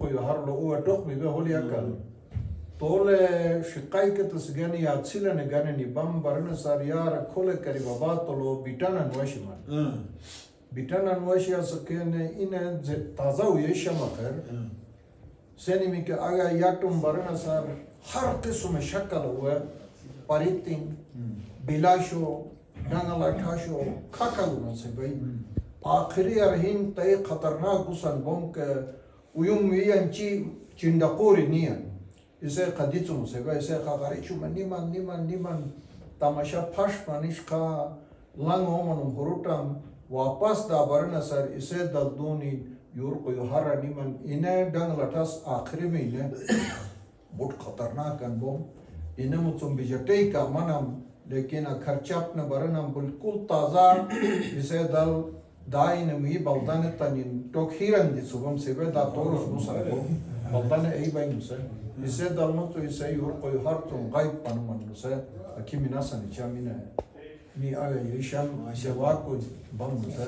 koyu harlo uwa tok mi be holi akal. Tole shikai ke tas gani ya tsila ne gani ni bam barana sar yara kole Karimabad tolo bitana nwashi man. Bitana nwashi asakene ine taza uye shamakar. Seni mi ke aga yatum barana sar har qism shakal huwa pariting bilasho dangala thasho khakalu se bhai. आखिरी अरहिन तय खतरनाक गुसन बम के उयुम वियंची चिंडकोरी नियन इसे खदीचुम से वैसे खागारिचु में निमान तमाशा फश पानिश का लंग ओमन हुरुटम वापस दाबरना सर इसे दलदूनी यूर को युहारा निमान इन्हें डंग लटस आखिरी में इन्हें बहुत खतरनाक गन बम इन्हें मुझुम बिजटे का मनम लेकिन खर्चाप न बरनम बिल्कुल ताज़ा इसे दल दाई ने मुझे बल्ताने तनिन टोखीरन दिसुबम सेवे दातोरुस मुसाको बल्ताने ऐ बाई मुसे इसे दलनो तो इसे यूर कोई हर तुम गाइब पनुमन मुसे अकीमिना सनिचा मिने मी आगे यीशम सेवा को बम मुसे